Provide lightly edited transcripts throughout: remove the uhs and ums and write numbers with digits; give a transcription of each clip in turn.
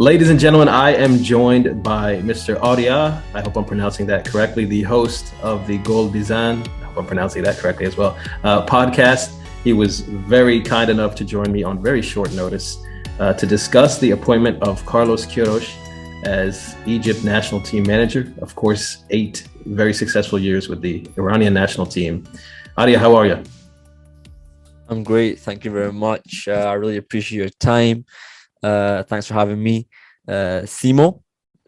Ladies and gentlemen, I am joined by Mr. Arya. I hope I'm pronouncing that correctly. The host of the GolBezan. I hope I'm pronouncing that correctly as well. Podcast. He was very kind enough to join me on very short notice to discuss the appointment of Carlos Queiroz as Egypt national team manager. Of course, 8 very successful years with the Iranian national team. Arya, how are you? I'm great. Thank you very much. I really appreciate your time. Thanks for having me, Simo.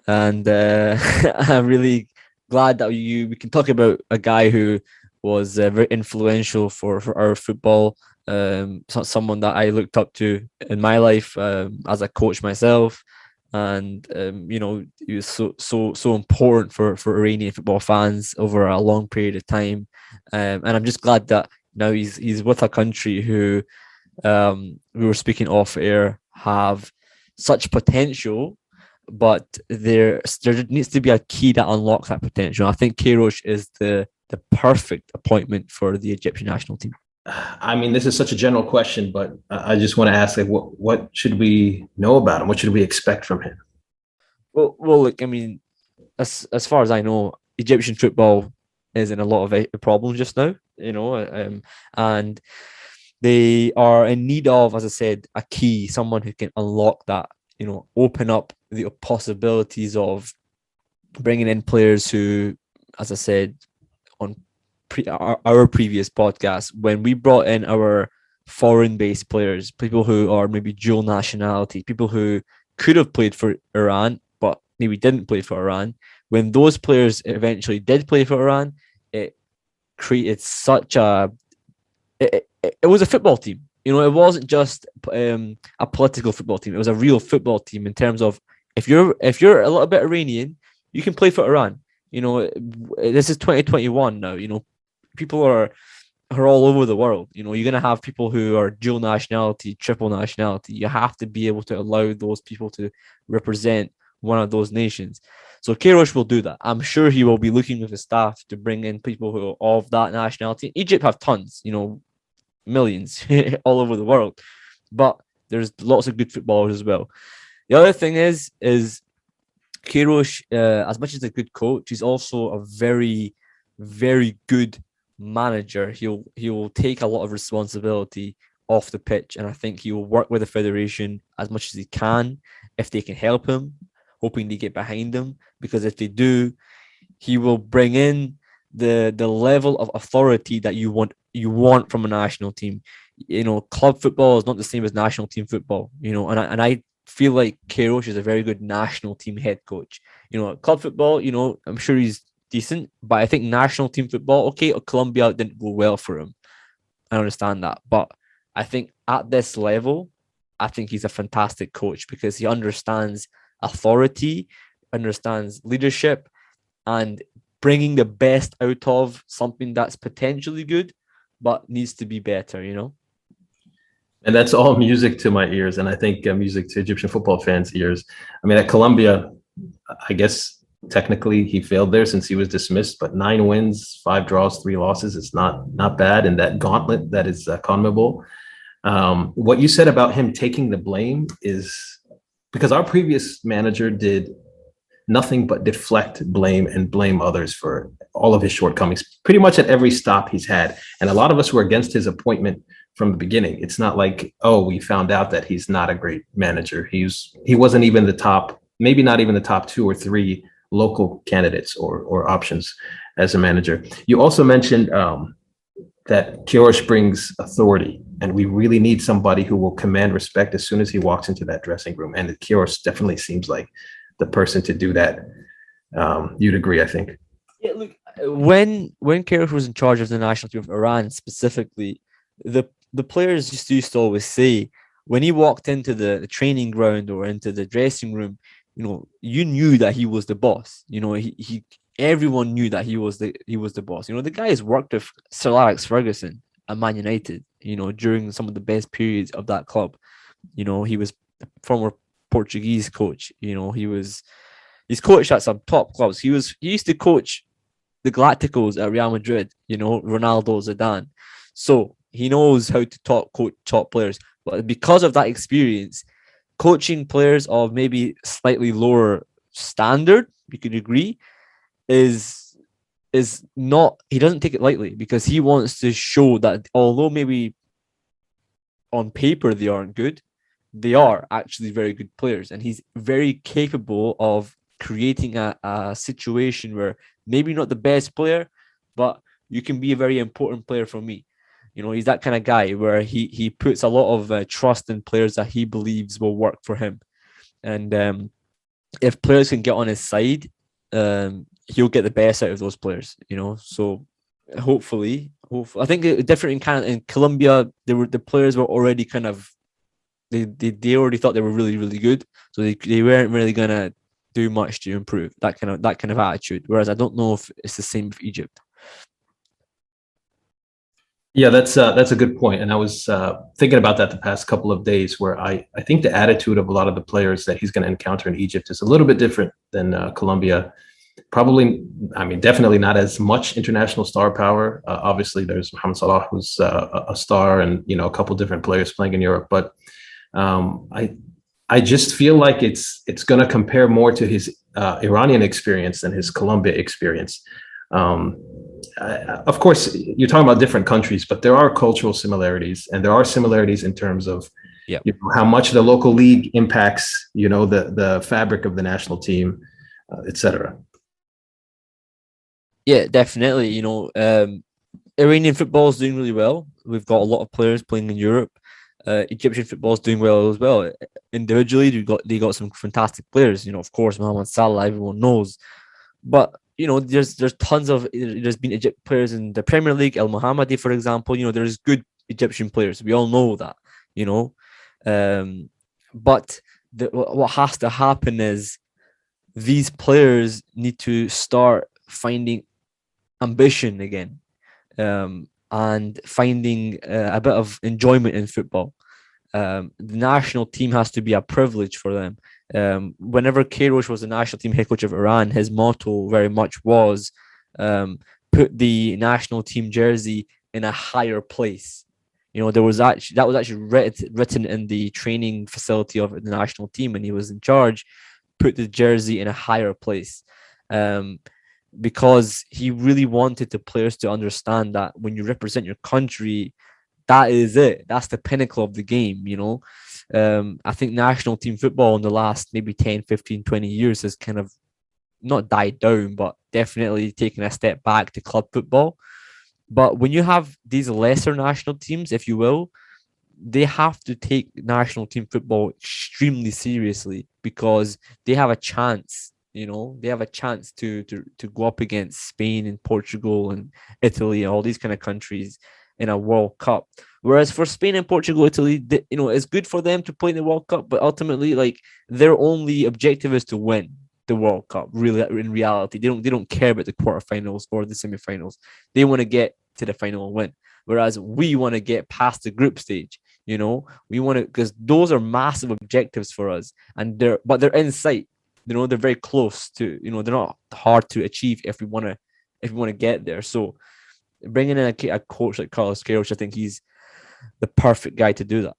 And I'm really glad that we can talk about a guy who was very influential for our football. Someone that I looked up to in my life as a coach myself. And he was so important for Iranian football fans over a long period of time. And I'm just glad that now he's with a country who we were speaking off air have such potential, but there needs to be a key that unlocks that potential. I think Queiroz is the perfect appointment for the Egyptian national team. I mean, this is such a general question, but I just want to ask, like, what should we know about him? What should we expect from him? Well, look, I mean, as far as I know, Egyptian football is in a lot of problems just now, and they are in need of, as I said, a key, someone who can unlock that, open up the possibilities of bringing in players who, as I said, on our previous podcast, when we brought in our foreign-based players, people who are maybe dual nationality, people who could have played for Iran, but maybe didn't play for Iran. When those players eventually did play for Iran, it created such a... It was a football team. It wasn't just a political football team. It was a real football team in terms of if you're a little bit Iranian, you can play for Iran. This is 2021 now. People are all over the world. You're going to have people who are dual nationality, triple nationality. You have to be able to allow those people to represent one of those nations. So Queiroz will do that. I'm sure he will be looking with his staff to bring in people who are of that nationality. Egypt have tons, millions all over the world, but there's lots of good footballers as well. The other thing is Queiroz, as much as a good coach, he's also a very, very good manager. He'll take a lot of responsibility off the pitch, and I think he will work with the federation as much as he can if they can help him, hoping they get behind him, because if they do, he will bring in the level of authority that you want from a national team. Club football is not the same as national team football, and I feel like Queiroz is a very good national team head coach. Club football, I'm sure he's decent, but I think national team football, okay, Colombia didn't go well for him. I understand that, but I think at this level, I think he's a fantastic coach because he understands authority, understands leadership, and bringing the best out of something that's potentially good, but needs to be better, And that's all music to my ears, and I think music to Egyptian football fans' ears. I mean, at Colombia, I guess technically he failed there since he was dismissed, but 9 wins, 5 draws, 3 losses. It's not bad in that gauntlet that is CONMEBOL. What you said about him taking the blame is because our previous manager did nothing but deflect blame and blame others for all of his shortcomings, pretty much at every stop he's had. And a lot of us were against his appointment from the beginning. It's not like, oh, we found out that he's not a great manager. He wasn't even the top, maybe not even the top 2 or 3 local candidates or options as a manager. You also mentioned that Queiroz brings authority, and we really need somebody who will command respect as soon as he walks into that dressing room. And Queiroz definitely seems like the person to do that. You'd agree, I think. Yeah, look, when Queiroz was in charge of the national team of Iran specifically, the players used to always say, when he walked into the training ground or into the dressing room, you knew that he was the boss. Everyone knew that he was the boss. The guy has worked with Sir Alex Ferguson at Man United, during some of the best periods of that club. He was the former Portuguese coach. He's coached at some top clubs. He used to coach the Galacticos at Real Madrid, Ronaldo, Zidane. So he knows how to coach top players. But because of that experience, coaching players of maybe slightly lower standard, you could agree, is not, he doesn't take it lightly, because he wants to show that although maybe on paper they aren't good, they are actually very good players. And he's very capable of creating a situation where maybe not the best player, but you can be a very important player for me. You know, he's that kind of guy where he puts a lot of trust in players that he believes will work for him. And if players can get on his side, he'll get the best out of those players, you know. So hopefully, I think different in Canada. In Colombia, the players were already kind of, they already thought they were really, really good, so they weren't really gonna do much to improve that kind of attitude. Whereas I don't know if it's the same with Egypt. Yeah, that's a good point. And I was thinking about that the past couple of days, where I think the attitude of a lot of the players that he's going to encounter in Egypt is a little bit different than Colombia. Probably, I mean, definitely not as much international star power. Obviously, there's Mohamed Salah, who's a star, and you know, a couple different players playing in Europe. But I just feel like it's going to compare more to his Iranian experience than his Colombia experience. Of course, you're talking about different countries, but there are cultural similarities, and there are similarities in terms of you know, how much the local league impacts, you know, the fabric of the national team, etc. Yeah, definitely. You know, Iranian football is doing really well. We've got a lot of players playing in Europe. Egyptian football is doing well as well. Individually, they got some fantastic players. You know, of course, Mohamed Salah, everyone knows. But you know, there's tons of, there's been Egypt players in the Premier League, El Mohammadi, for example. You know, there's good Egyptian players. We all know that. You know, but what has to happen is these players need to start finding ambition again, and finding a bit of enjoyment in football. The national team has to be a privilege for them. Whenever Queiroz was the national team head coach of Iran, his motto very much was put the national team jersey in a higher place. You know, that was actually written in the training facility of the national team, and he was in charge. Put the jersey in a higher place, because he really wanted the players to understand that when you represent your country, that is it. That's the pinnacle of the game, you know. I think national team football in the last maybe 10, 15, 20 years has kind of not died down, but definitely taken a step back to club football. But when you have these lesser national teams, if you will, they have to take national team football extremely seriously, because they have a chance, you know, they have a chance to go up against Spain and Portugal and Italy and all these kind of countries in a World Cup. Whereas for Spain and Portugal, Italy, you know, it's good for them to play in the World Cup, but ultimately, like, their only objective is to win the World Cup. Really, in reality, they don't care about the quarterfinals or the semifinals. They want to get to the final and win. Whereas we want to get past the group stage. You know, we want to, because those are massive objectives for us, and they're in sight. You know, they're very close to. You know, they're not hard to achieve if we want to get there. So bringing in a coach like Carlos Queiroz, I think he's the perfect guy to do that.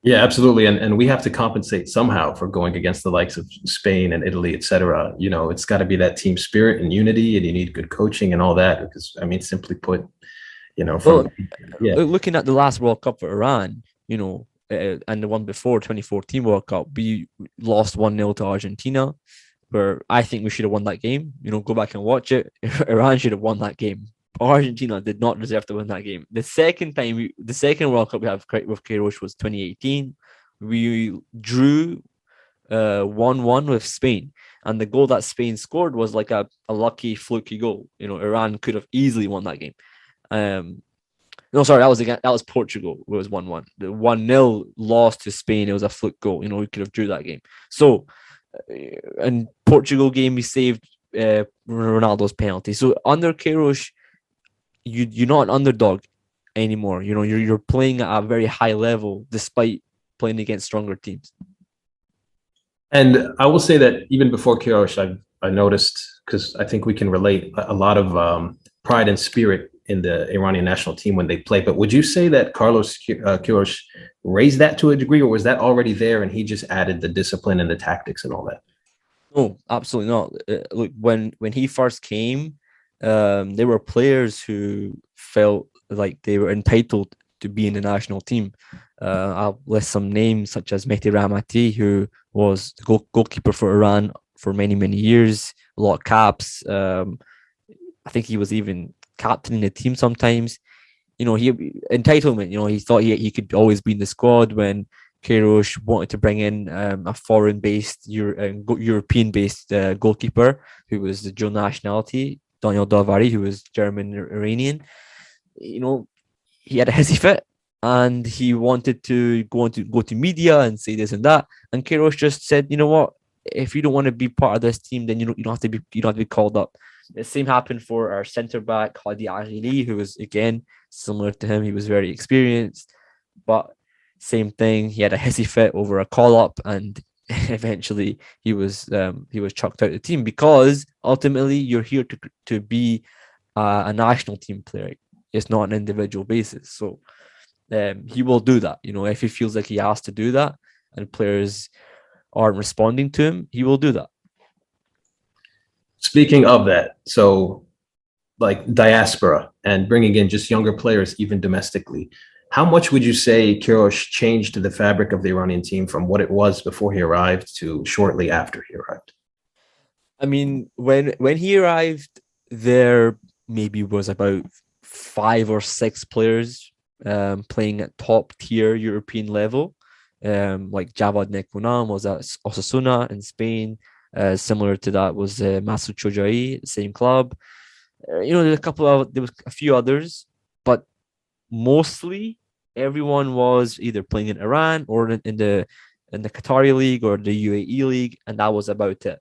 Yeah, absolutely. And we have to compensate somehow for going against the likes of Spain and Italy, et cetera. You know, it's got to be that team spirit and unity, and you need good coaching and all that. Because, I mean, simply put, you know, looking at the last World Cup for Iran, you know, and the one before, 2014 World Cup, we lost 1-0 to Argentina, where I think we should have won that game. You know, go back and watch it. Iran should have won that game. Argentina did not deserve to win that game. The second World Cup we have with Queiroz was 2018. We drew 1-1 with Spain, and the goal that Spain scored was like a lucky, fluky goal. You know, Iran could have easily won that game. No, sorry, that was Portugal. It was 1-1. The 1-0 loss to Spain, it was a fluke goal. You know, we could have drew that game. So, in Portugal game, we saved Ronaldo's penalty. So under Queiroz, you're not an underdog anymore. You know, you're playing at a very high level despite playing against stronger teams. And I will say that even before Queiroz, I noticed, because I think we can relate, a lot of pride and spirit in the Iranian national team when they play. But would you say that Carlos Queiroz raised that to a degree, or was that already there and he just added the discipline and the tactics and all that? No, absolutely not. Look, when he first came, there were players who felt like they were entitled to be in the national team. I'll list some names such as Mehdi Rahmati, who was the goalkeeper for Iran for many, many years, a lot of caps. I think he was even captaining the team sometimes. He entitlement. He thought he could always be in the squad when Queiroz wanted to bring in a foreign-based, European-based goalkeeper who was the dual nationality, Arya Allahverdi, who was German Iranian. He had a hissy fit and he wanted to go to media and say this and that. And Queiroz just said, you know what? If you don't want to be part of this team, then you don't have to be called up. The same happened for our centre back Hadi Aghili, who was again similar to him. He was very experienced, but same thing. He had a hissy fit over a call up, and eventually he was chucked out of the team, because ultimately you're here to be a national team player. It's not an individual basis. So he will do that. If he feels like he has to do that, and players aren't responding to him, he will do that. Speaking of that, so like diaspora and bringing in just younger players, even domestically, how much would you say Queiroz changed the fabric of the Iranian team from what it was before he arrived to shortly after he arrived? I mean, when he arrived, there maybe was about 5 or 6 players playing at top tier European level. Like Javad Nekunam was at Osasuna in Spain. Similar to that was Masoud Chojai, same club. There was a few others, but mostly everyone was either playing in Iran or in the Qatari league or the UAE league, and that was about it.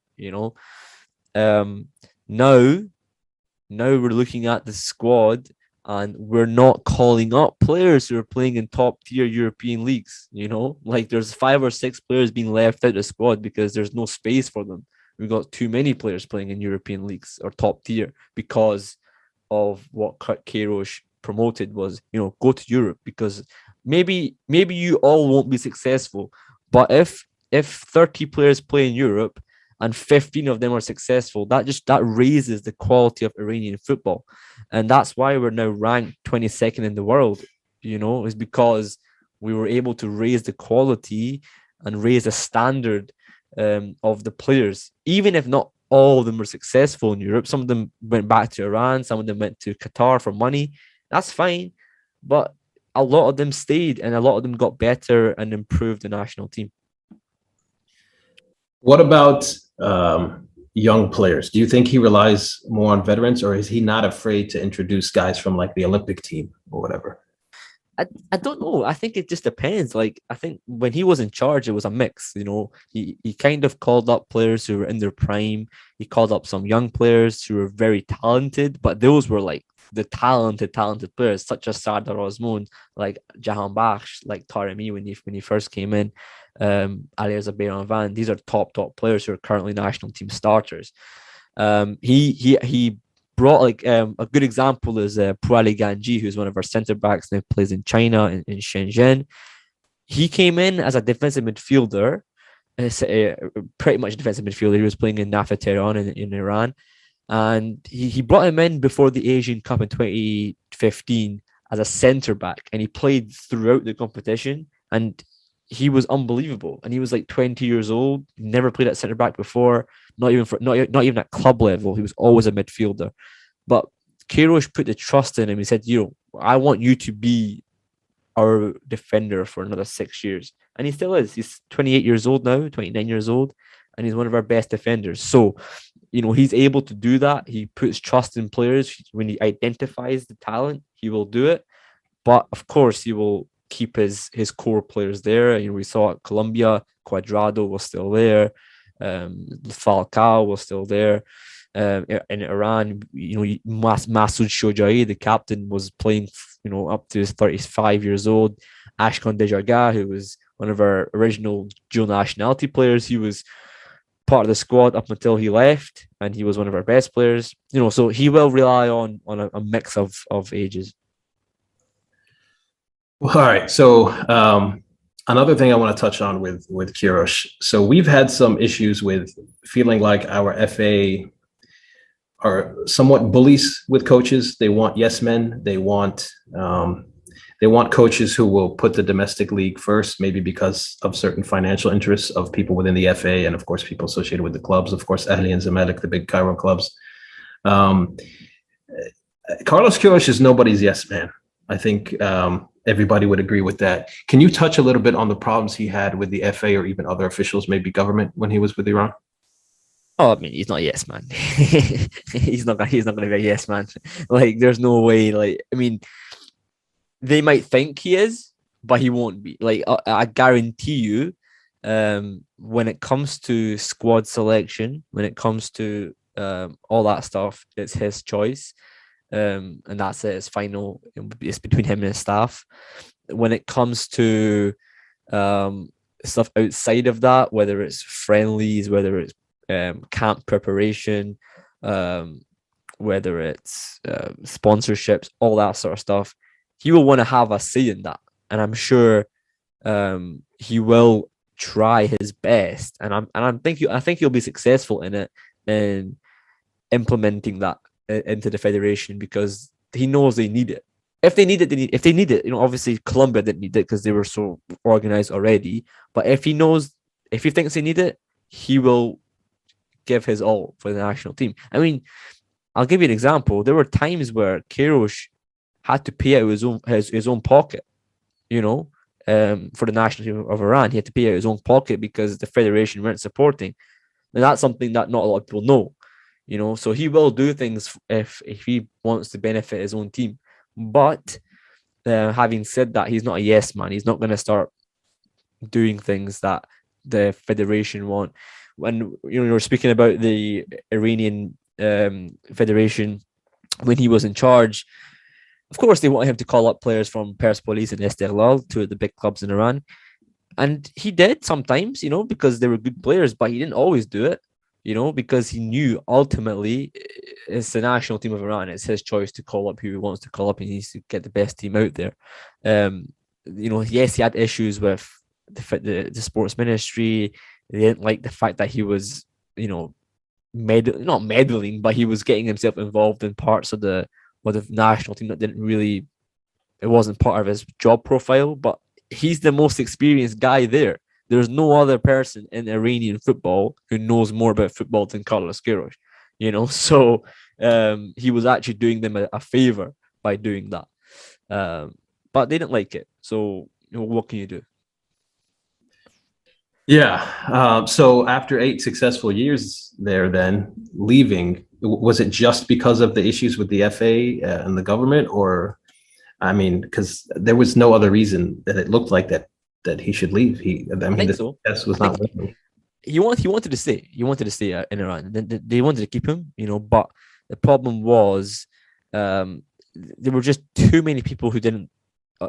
Now we're looking at the squad, and we're not calling up players who are playing in top tier European leagues. Like there's 5 or 6 players being left out of the squad because there's no space for them. We've got too many players playing in European leagues or top tier because of what Queiroz promoted was, go to Europe, because maybe you all won't be successful, but if 30 players play in Europe and 15 of them are successful, that raises the quality of Iranian football. And that's why we're now ranked 22nd in the world, is because we were able to raise the quality and raise the standard of the players. Even if not all of them were successful in Europe, some of them went back to Iran, some of them went to Qatar for money. That's fine. But a lot of them stayed, and a lot of them got better and improved the national team. What about young players? Do you think he relies more on veterans, or is he not afraid to introduce guys from like the Olympic team or whatever? I don't know. I think it just depends. Like, I think when he was in charge, it was a mix. He kind of called up players who were in their prime. He called up some young players who were very talented, but those were like the talented players, such as Sardar Osman, like Jahan Bakhsh, like Taremi when he first came in, Arya Allahverdi of. These are top players who are currently national team starters. He brought like a good example is Puali Ganji, who's one of our center backs now, plays in China in Shenzhen. He came in as a defensive midfielder, pretty much defensive midfielder. He was playing in Nafa Tehran in Iran. And he brought him in before the Asian Cup in 2015 as a centre back, and he played throughout the competition, and he was unbelievable. And he was like 20 years old, never played at centre back before, not even at club level. He was always a midfielder. But Queiroz put the trust in him. He said, I want you to be our defender for another 6 years. And he still is. He's 28 years old now, 29 years old, and he's one of our best defenders. So he's able to do that. He puts trust in players. When he identifies the talent, he will do it. But of course, he will keep his core players there. We saw at Colombia, Cuadrado was still there. Falcao was still there. In Iran, Masoud Chojai, the captain, was playing, up to 35 years old. Ashkan Dejargah, who was one of our original dual nationality players, he was part of the squad up until he left, and he was one of our best players. So he will rely on a mix of ages. Well, all right. So another thing I want to touch on with Queiroz. So we've had some issues with feeling like our FA are somewhat bullies with coaches. They want yes men. They want coaches who will put the domestic league first, maybe because of certain financial interests of people within the FA, and of course people associated with the clubs. Of course, Ahli and Zamalek, the big Cairo clubs. Carlos Queiroz is nobody's yes man. I think everybody would agree with that. Can you touch a little bit on the problems he had with the FA or even other officials, maybe government, when he was with Iran? Oh, I mean, he's not a yes man. he's not going to be a yes man. Like, there's no way. Like, I mean, they might think he is, but he won't be. Like, I guarantee you, when it comes to squad selection, when it comes to all that stuff, it's his choice. And that's it. It's final. It's between him and his staff. When it comes to stuff outside of that, whether it's friendlies, whether it's camp preparation, whether it's sponsorships, all that sort of stuff, he will want to have a say in that, and I'm sure he will try his best, and I think he'll be successful in it, in implementing that into the federation, because he knows they need it. If they need it, obviously Colombia didn't need it because they were so organized already. But if he thinks they need it, he will give his all for the national team. I mean, I'll give you an example. There were times where Queiroz had to pay out his own pocket, for the national team of Iran. He had to pay out his own pocket because the federation weren't supporting. And that's something that not a lot of people know. So he will do things if he wants to benefit his own team. But having said that, he's not a yes man. He's not going to start doing things that the federation want. When you're speaking about the Iranian federation, when he was in charge, of course they want him to call up players from Persepolis and Esteghlal, two of the big clubs in Iran, and he did sometimes, because they were good players, but he didn't always do it. Because he knew ultimately it's the national team of Iran. It's his choice to call up who he wants to call up, and he needs to get the best team out there. Yes, he had issues with the sports ministry. They didn't like the fact that he was, not meddling, but he was getting himself involved in parts of the national team that it wasn't part of his job profile. But he's the most experienced guy there. There's no other person in Iranian football who knows more about football than Carlos Queiroz, So he was actually doing them a favor by doing that. But they didn't like it. So what can you do? Yeah. So after 8 successful years there, then leaving, was it just because of the issues with the FA and the government, or, I mean, because there was no other reason that it looked like that he should leave. I think so. Was not working. He wanted to stay. He wanted to stay in Iran. They wanted to keep him, But the problem was, there were just too many people who didn't.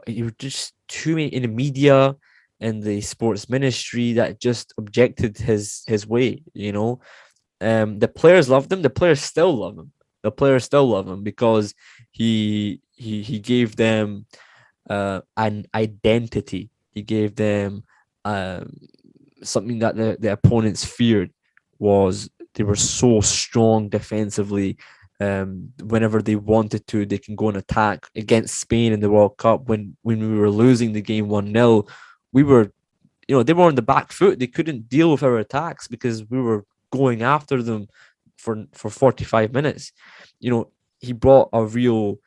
You were just too many in the media and the sports ministry that just objected his way. The players loved him. The players still love him. Because he gave them an identity. He gave them something that the opponents feared, was they were so strong defensively. Whenever they wanted to, they can go and attack. Against Spain in the World Cup, when we were losing the game 1-0, we were, they were on the back foot. They couldn't deal with our attacks because we were going after them for 45 minutes. He brought a real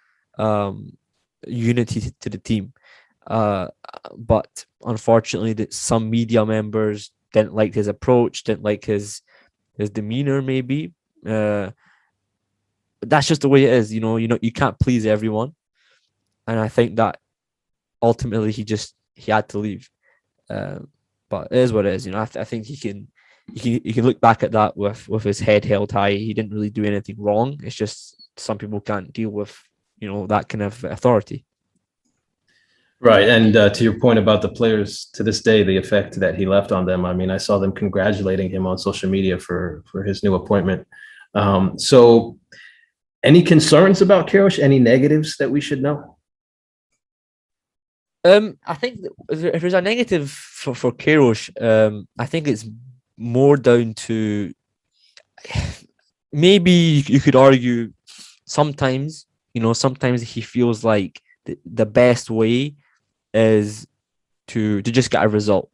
unity to the team. But unfortunately, some media members didn't like his approach, didn't like his demeanor, maybe. But that's just the way it is. You can't please everyone, and I think that ultimately he had to leave. But it is what it is. I think he can look back at that with his head held high. He didn't really do anything wrong. It's just some people can't deal with that kind of authority. Right. And to your point about the players, to this day, the effect that he left on them. I mean, I saw them congratulating him on social media for his new appointment. So any concerns about Queiroz? Any negatives that we should know? I think that if there's a negative for Queiroz, I think it's more down to maybe you could argue sometimes, sometimes he feels like the best way is to just get a result,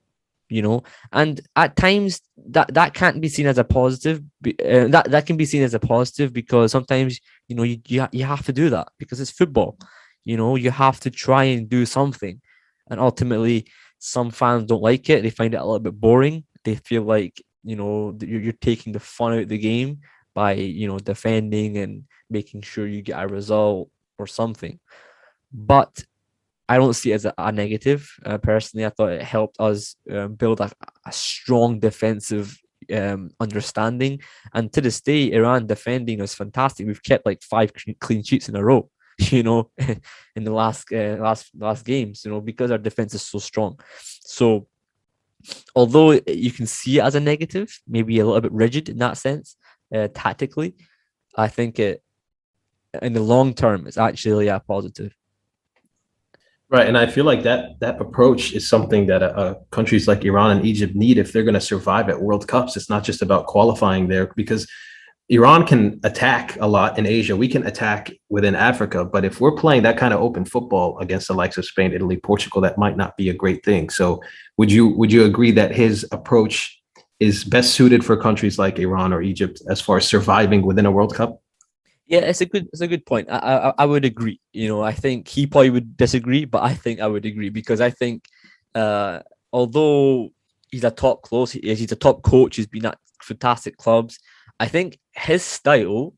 and at times that can't be seen as a positive. That can be seen as a positive because sometimes you have to do that because it's football. You have to try and do something, and ultimately some fans don't like it. They find it a little bit boring. They feel like that you're taking the fun out of the game by defending and making sure you get a result or something. But I don't see it as a negative. Personally, I thought it helped us build a strong defensive understanding. And to this day, Iran defending is fantastic. We've kept like 5 clean sheets in a row, in the last games, because our defense is so strong. So although you can see it as a negative, maybe a little bit rigid in that sense, tactically, I think it in the long term it's actually a positive. Right, and I feel like that approach is something that countries like Iran and Egypt need if they're going to survive at World Cups. It's not just about qualifying there because Iran can attack a lot in Asia. We can attack within Africa, but if we're playing that kind of open football against the likes of Spain, Italy, Portugal, that might not be a great thing. So, would you agree that his approach is best suited for countries like Iran or Egypt as far as surviving within a World Cup? Yeah, it's a good point. I would agree. I think he probably would disagree, but I think I would agree because I think uh although he's a top close, he's a top coach, he's been at fantastic clubs. I think his style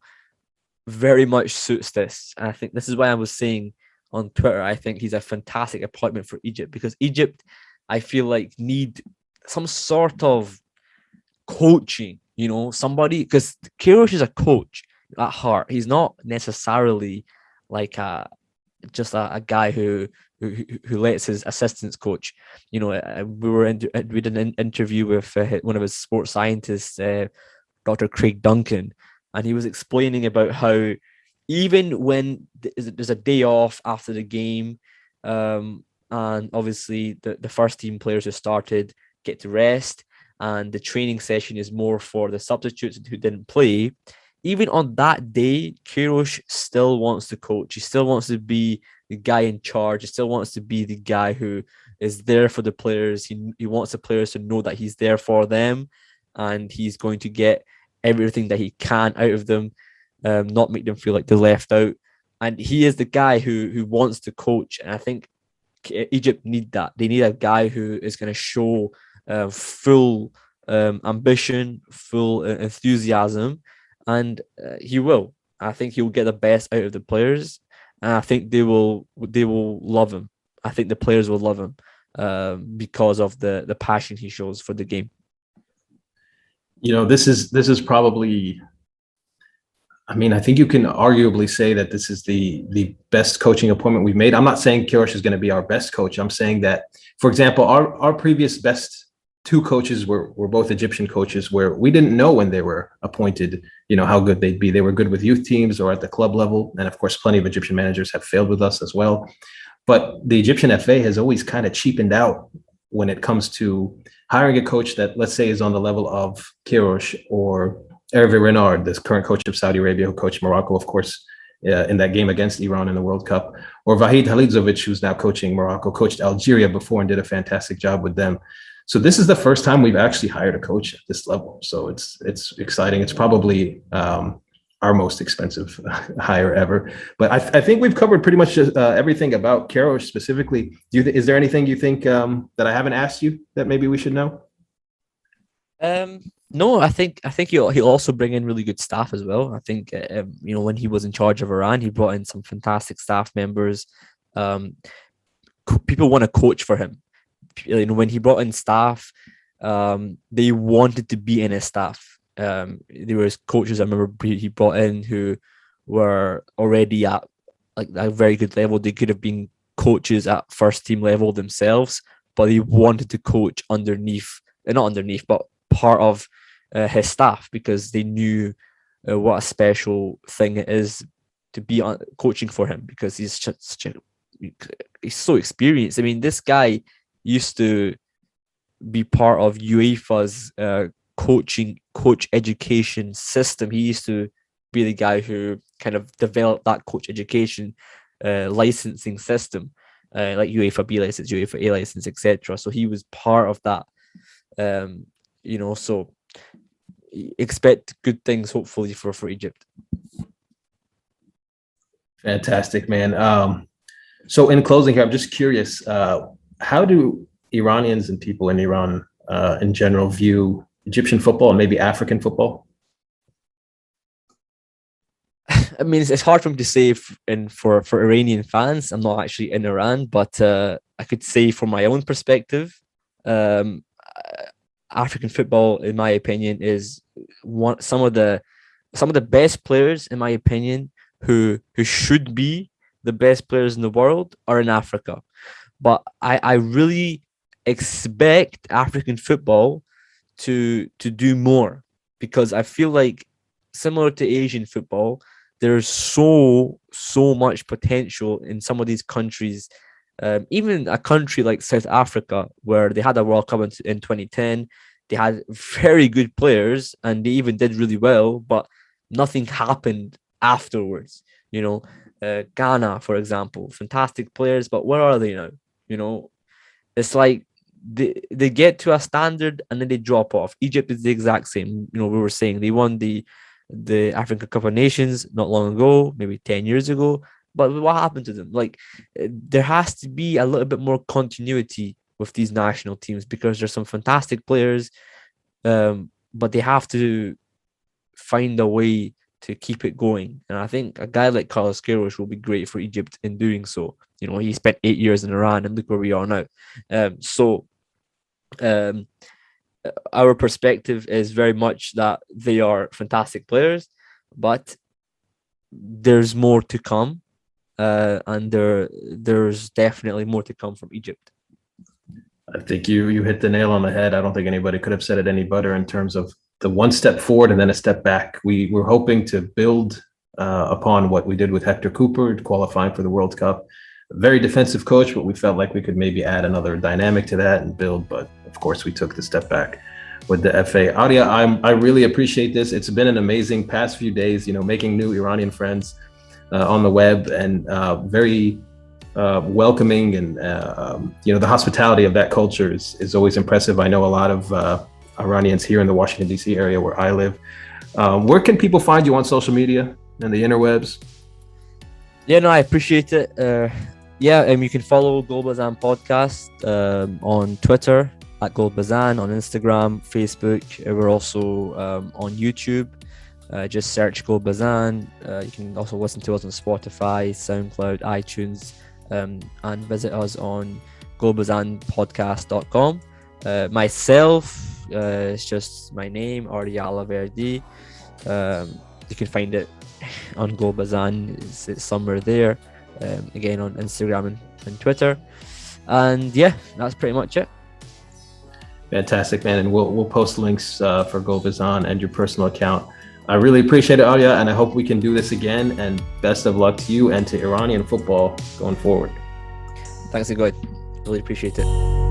very much suits this. And I think this is why I was saying on Twitter, I think he's a fantastic appointment for Egypt because Egypt, I feel like, need some sort of coaching, somebody because Kirosh is a coach at heart. He's not necessarily like a guy who lets his assistants coach. We did an interview with one of his sports scientists, Dr. Craig Duncan, and he was explaining about how even when there's a day off after the game, and obviously the first team players who started get to rest, and the training session is more for the substitutes who didn't play. Even on that day, Kirosh still wants to coach. He still wants to be the guy in charge. He still wants to be the guy who is there for the players. He wants the players to know that he's there for them and he's going to get everything that he can out of them, not make them feel like they're left out. And he is the guy who wants to coach. And I think Egypt need that. They need a guy who is going to show full ambition, full enthusiasm, and he will. I think he'll get the best out of the players, and I think they will love him. I think the players will love him because of the passion he shows for the game. This is probably. I mean, I think you can arguably say that this is the best coaching appointment we've made. I'm not saying Kirosh is going to be our best coach. I'm saying that, for example, our previous best two coaches were both Egyptian coaches where we didn't know when they were appointed, how good they'd be. They were good with youth teams or at the club level. And of course, plenty of Egyptian managers have failed with us as well. But the Egyptian FA has always kind of cheapened out when it comes to hiring a coach that, let's say, is on the level of Kirosh or Hervé Renard, this current coach of Saudi Arabia, who coached Morocco, of course, in that game against Iran in the World Cup, or Vahid Halidzovic, who's now coaching Morocco, coached Algeria before and did a fantastic job with them. So this is the first time we've actually hired a coach at this level. So it's exciting. It's probably our most expensive hire ever. But I think we've covered pretty much everything about Queiroz specifically. Is there anything you think that I haven't asked you that maybe we should know? No, I think he'll also bring in really good staff as well. I think when he was in charge of Iran, he brought in some fantastic staff members. People want to coach for him. When he brought in staff, they wanted to be in his staff. There was coaches I remember he brought in who were already at like a very good level. They could have been coaches at first team level themselves, but they wanted to coach not underneath, but part of his staff, because they knew what a special thing it is to be coaching for him, because he's so experienced. I mean, this guy used to be part of UEFA's coach education system. He used to be the guy who kind of developed that coach education licensing system, like UEFA B license, UEFA A license, etc. So he was part of that. So expect good things, hopefully, for Egypt. Fantastic, man. So in closing here, I'm just curious, how do Iranians and people in Iran in general view Egyptian football and maybe African football? I mean, it's hard for me to say for Iranian fans. I'm not actually in Iran, but I could say from my own perspective, African football, in my opinion, is some of the best players, in my opinion, who should be the best players in the world are in Africa. But I really expect African football to do more, because I feel like, similar to Asian football, there's so much potential in some of these countries. Even a country like South Africa, where they had a World Cup in 2010, they had very good players and they even did really well, but nothing happened afterwards. Ghana, for example, fantastic players, but where are they now? It's like they get to a standard and then they drop off. Egypt is the exact same. We were saying they won the African Cup of Nations not long ago, maybe 10 years ago. But what happened to them? Like, there has to be a little bit more continuity with these national teams, because there's some fantastic players, but they have to find a way to keep it going. And I think a guy like Carlos Queiroz will be great for Egypt in doing so. He spent 8 years in Iran, and look where we are now. Our perspective is very much that they are fantastic players, but there's more to come, and there's definitely more to come from Egypt. I think you hit the nail on the head. I don't think anybody could have said it any better in terms of the one step forward and then a step back. We were hoping to build upon what we did with Hector Cooper, qualifying for the World Cup. A very defensive coach, but we felt like we could maybe add another dynamic to that and build. But of course, we took the step back with the FA. Arya, I really appreciate this. It's been an amazing past few days, making new Iranian friends on the web, and very welcoming, and the hospitality of that culture is always impressive. I know a lot of Iranians here in the Washington, D.C. area where I live. Where can people find you on social media and the interwebs? Yeah, no, I appreciate it. You can follow GolBezan podcast on Twitter at GolBezan, on Instagram, Facebook. We're also on YouTube. Just search GolBezan. You can also listen to us on Spotify, SoundCloud, iTunes, and visit us on golbezanpodcast.com. Myself, it's just my name, Arya Allahverdi. You can find it on GolBezan. It's somewhere there. Again, on Instagram and Twitter. And yeah, that's pretty much it. Fantastic, man. And we'll post links for GolBezan and your personal account. I really appreciate it, Arya, and I hope we can do this again. And best of luck to you and to Iranian football going forward. Thanks, God. Really appreciate it.